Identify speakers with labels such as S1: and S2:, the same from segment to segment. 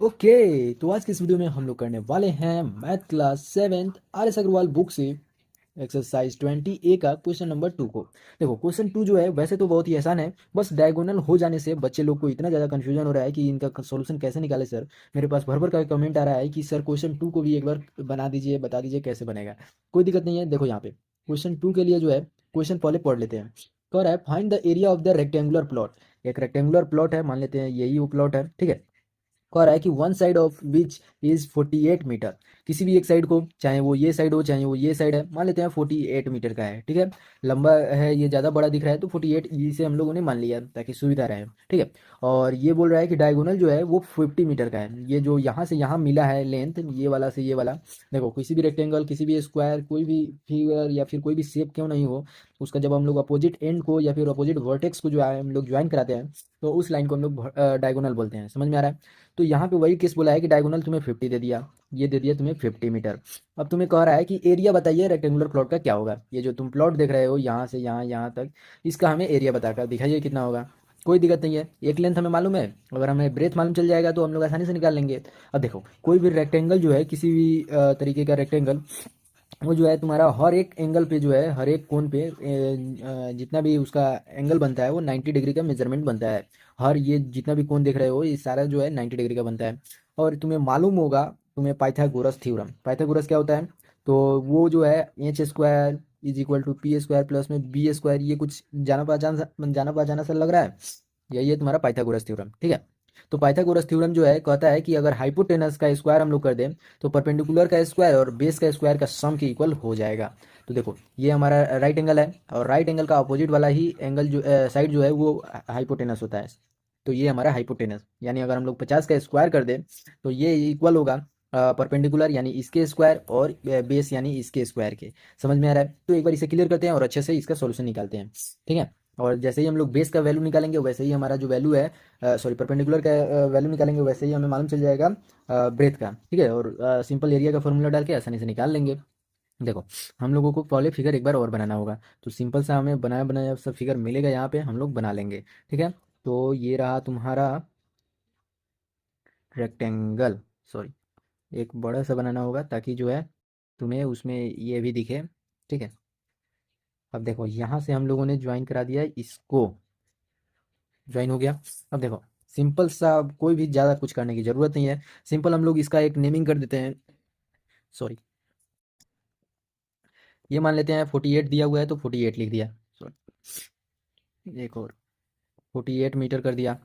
S1: Okay, तो आज के इस वीडियो में हम लोग करने वाले हैं math class seventh R S Agarwal book से एक्सरसाइज 20 ए का क्वेश्चन नंबर 2 को। देखो क्वेश्चन 2 जो है वैसे तो बहुत ही आसान है, बस डायगोनल हो जाने से बच्चे लोग को इतना ज़्यादा कंफ्यूजन हो रहा है कि इनका सॉल्यूशन कैसे निकाले सर। मेरे पास भर भर का कमेंट आ रहा है कि सर क्वेश्चन 2 को भी एक बार बना दीजिए, बता दीजिए कैसे बनेगा। कोई दिक्कत नहीं है, देखो यहाँ पे क्वेश्चन 2 के लिए जो है क्वेश्चन पहले पढ़ लेते हैं। कह रहा है find the area of the rectangular plot. एक रेक्टेंगुलर प्लॉट है, मान लेते हैं यही वो प्लॉट है, ठीक है। कह रहा है कि one side of which is 48 metre. किसी भी एक साइड को, चाहे वो ये साइड हो चाहे वो ये साइड है, मान लेते हैं 48 मीटर का है, ठीक है। लंबा है, ये ज़्यादा बड़ा दिख रहा है तो 48 इसे हम लोगों ने मान लिया ताकि सुविधा रहे, ठीक है। और ये बोल रहा है कि डायगोनल जो है वो 50 मीटर का है। ये जो यहाँ से यहाँ मिला है लेंथ, ये वाला से ये वाला। देखो किसी भी रेक्टेंगल, किसी भी स्क्वायर, कोई भी फिगर या फिर कोई भी शेप क्यों नहीं हो, उसका जब हम लोग अपोजिट एंड को या फिर अपोजिट वर्टेक्स को जो है हम लोग ज्वाइन कराते हैं तो उस लाइन को हम लोग डायगोनल बोलते हैं। समझ में आ रहा है? तो यहाँ पे वही केस बोला है कि डायगोनल तुम्हें 50 दे दिया, ये दे दिया तुम्हें 50 मीटर। अब तुम्हें कह रहा है कि एरिया बताइए रेक्टेंगुलर प्लॉट का क्या होगा। ये जो तुम प्लॉट देख रहे हो यहाँ से यहाँ यहाँ तक, इसका हमें एरिया बताकर दिखाइए कितना होगा। कोई दिक्कत नहीं है, एक लेंथ हमें मालूम है, अगर हमें ब्रेथ मालूम चल जाएगा तो हम लोग आसानी से निकाल लेंगे। अब देखो कोई भी रेक्टेंगल जो है, किसी भी तरीके का रेक्टेंगल, वो जो है तुम्हारा हर एक एंगल पे जो है, हर एक कोण पे जितना भी उसका एंगल बनता है वो 90 डिग्री का मेजरमेंट बनता है। हर ये जितना भी कोण देख रहे हो ये सारा जो है 90 डिग्री का बनता है। और तुम्हें मालूम होगा, तुम्हें पाइथागोरस थ्योरम, पाइथागोरस क्या होता है, तो वो जो है H square is equal to P square plus में बी स्क्वायर, ये कुछ जाना पहचाना सा लग रहा है। यही है तुम्हारा पाइथागोरस थ्योरम, ठीक है। तो पाइथागोरस थ्योरम जो है कहता है कि अगर हाइपोटेनस का स्क्वायर हम लोग कर दें तो परपेंडिकुलर का स्क्वायर और बेस का स्क्वायर का सम के इक्वल हो जाएगा। तो देखो ये हमारा राइट एंगल है और राइट एंगल का अपोजिट वाला ही एंगल जो साइड जो है वो हाइपोटेनस होता है। तो ये हमारा हाइपोटेनस, यानी अगर हम लोग 50 का स्क्वायर कर दें तो ये इक्वल होगा परपेंडिकुलर यानी इसके स्क्वायर और बेस यानी इसके स्क्वायर के। समझ में आ रहा है? तो एक बार इसे क्लियर करते हैं और अच्छे से इसका सॉल्यूशन निकालते हैं, ठीक है। और जैसे ही हम लोग बेस का वैल्यू निकालेंगे वैसे ही हमारा जो वैल्यू है, सॉरी परपेंडिकुलर का वैल्यू निकालेंगे वैसे ही हमें मालूम चल जाएगा ब्रेथ का, ठीक है। और सिंपल एरिया का फॉर्मूला डाल के आसानी से निकाल लेंगे। देखो हम लोगों को पहले फिगर एक बार और बनाना होगा, तो सिंपल सा हमें बनाया बनाया सब फिगर मिलेगा यहाँ पे, हम लोग बना लेंगे, ठीक है। तो ये रहा तुम्हारा रेक्टेंगल, सॉरी, एक बड़ा सा बनाना होगा ताकि जो है तुम्हें उसमें ये भी दिखे, ठीक है। अब देखो यहाँ से हम लोगों ने ज्वाइन करा दिया है इसको, ज्वाइन हो गया। अब देखो सिंपल सा, कोई भी ज़्यादा कुछ करने की ज़रूरत नहीं है, सिंपल हम लोग इसका एक नेमिंग कर देते हैं। सॉरी, ये मान लेते हैं 48 दिया हुआ है तो 48 लिख दिया। सॉरी, एक और 48 मीटर कर दिया।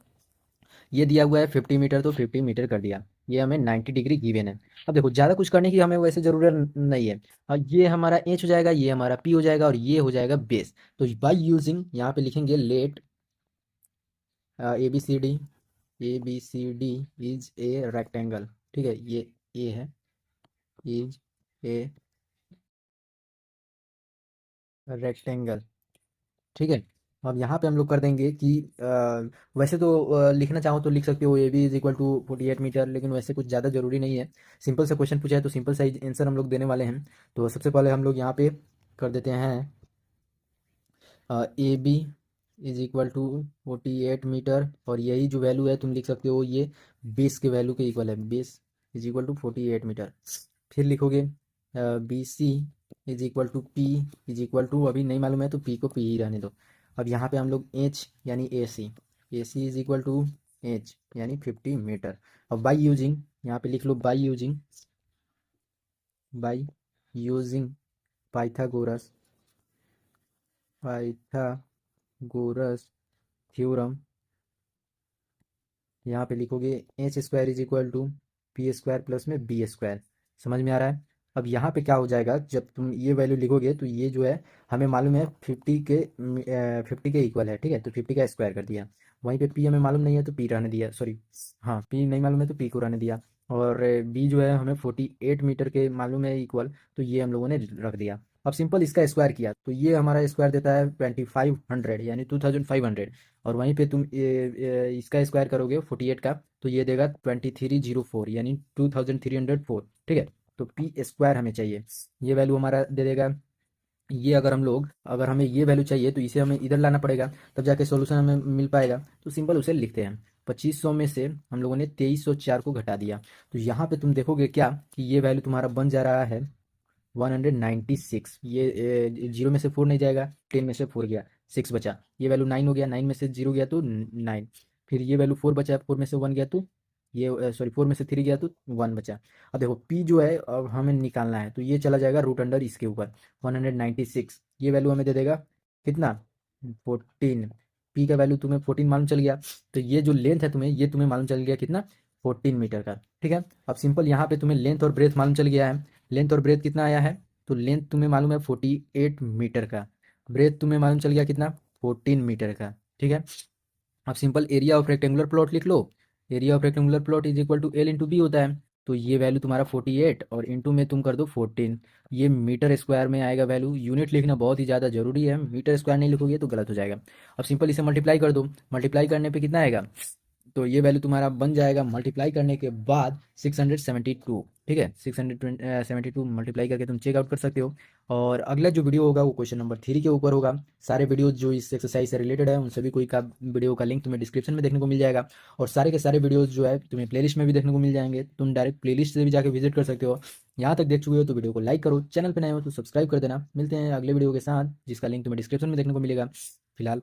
S1: ये दिया हुआ है 50 मीटर तो 50 मीटर कर दिया। ये हमें 90 डिग्री गिवन है। अब देखो ज़्यादा कुछ करने की हमें वैसे ज़रूरत नहीं है। और ये हमारा एच हो जाएगा, ये हमारा पी हो जाएगा और ये हो जाएगा बेस। तो बाई यूजिंग यहाँ पे लिखेंगे let A B C D is a rectangle, ठीक है। ये ए है, इज ए रेक्टेंगल, ठीक है। अब यहाँ पे हम लोग कर देंगे कि वैसे तो लिखना चाहो तो लिख सकते हो A B is equal to 48 metre, लेकिन वैसे कुछ ज़्यादा जरूरी नहीं है। सिंपल सा क्वेश्चन पूछा है तो सिंपल सा आंसर हम लोग देने वाले हैं। तो सबसे पहले हम लोग यहाँ पे कर देते हैं A B is equal to 48 metre, और यही जो वैल्यू है तुम लिख सकते हो ये बेस के वैल्यू के इक्वल है, base is equal to 48 metre. फिर लिखोगे B C is equal to P is equal to, अभी नहीं मालूम है तो पी को पी ही रहने दो। अब यहाँ पे हम लोग एच यानी A C is equal to H यानी 50 मीटर। अब बाई यूजिंग यहाँ पे लिख लो, by using Pythagoras Pythagoras theorem, यहाँ पे लिखोगे H square is equal to P square plus में बी स्क्वायर। समझ में आ रहा है? अब यहाँ पे क्या हो जाएगा, जब तुम ये वैल्यू लिखोगे तो ये जो है हमें मालूम है 50 के इक्वल है, ठीक है। तो 50 का स्क्वायर कर दिया। वहीं पे पी हमें मालूम नहीं है तो पी रहने दिया, सॉरी, हाँ पी नहीं मालूम है तो पी को रहने दिया। और बी जो है हमें 48 मीटर के मालूम है इक्वल, तो ये हम लोगों ने रख दिया। अब सिंपल इसका स्क्वायर किया तो ये हमारा स्क्वायर देता है 2500 यानी 2500। और वहीं पे तुम इसका स्क्वायर करोगे 48 का तो ये देगा 2304 यानी 2304, ठीक है। तो पी स्क्वायर हमें चाहिए, ये वैल्यू हमारा दे देगा। ये अगर हम लोग, अगर हमें ये वैल्यू चाहिए तो इसे हमें इधर लाना पड़ेगा, तब जाके सॉल्यूशन हमें मिल पाएगा। तो सिंपल उसे लिखते हैं। 2500 में से हम लोगों ने 2304 को घटा दिया, तो यहाँ पे तुम देखोगे क्या कि ये वैल्यू तुम्हारा बन जा रहा है 196। ये जीरो में से 4 नहीं जाएगा, 10 में से 4 गया, 6 बचा, ये वैल्यू 9 हो गया, 9 में से 0 गया तो 9, फिर ये वैल्यू 4 बचा, 4 में से 1 गया तो ये सॉरी 4 में से 3 गया तो 1 बचा। अब देखो पी जो है अब हमें निकालना है, तो ये चला जाएगा रूट अंडर इसके ऊपर 196, ये वैल्यू हमें दे देगा कितना 14। पी का वैल्यू तुम्हें 14 मालूम चल गया, तो ये जो लेंथ है तुम्हें, ये तुम्हें मालूम चल गया कितना 14 मीटर का। ठीक है, अब सिंपल यहाँ पे तुम्हें लेंथ और ब्रेथ मालूम चल गया है। लेंथ और ब्रेथ कितना आया है, तो लेंथ तुम्हें मालूम है 48 मीटर का, ब्रेथ तुम्हें मालूम चल गया कितना 14 मीटर का। ठीक है, अब simple area of rectangular plot लिख लो। Area of rectangular plot is equal to L into B होता है, तो ये वैल्यू तुम्हारा 48 और इंटू में तुम कर दो 14, ये मीटर स्क्वायर में आएगा वैल्यू। यूनिट लिखना बहुत ही ज़्यादा जरूरी है, मीटर स्क्वायर नहीं लिखोगे तो गलत हो जाएगा। अब सिंपल इसे मल्टीप्लाई कर दो, मल्टीप्लाई करने पे कितना आएगा, तो ये वैल्यू तुम्हारा बन जाएगा मल्टीप्लाई करने के बाद 672। ठीक है, 672 मल्टीप्लाई करके तुम चेकआउट कर सकते हो। और अगला जो वीडियो होगा वो क्वेश्चन नंबर 3 के ऊपर होगा। सारे वीडियोज जो इस एक्सरसाइज से रिलेटेड है उन सभी कोई का वीडियो का लिंक तुम्हें डिस्क्रिप्शन में देखने को मिल जाएगा, और सारे के सारे वीडियोज जो है तुम्हें प्लेलिस्ट में भी देखने को मिल जाएंगे, तुम डायरेक्ट प्लेलिस्ट से भी जाकर विजिट कर सकते हो। यहाँ तक देख चुके हो तो वीडियो को लाइक करो, चैनल पर नए हो तो सब्सक्राइब कर देना। मिलते हैं अगले वीडियो के साथ जिसका लिंक तुम्हें डिस्क्रिप्शन में देखने को मिलेगा। फिलहाल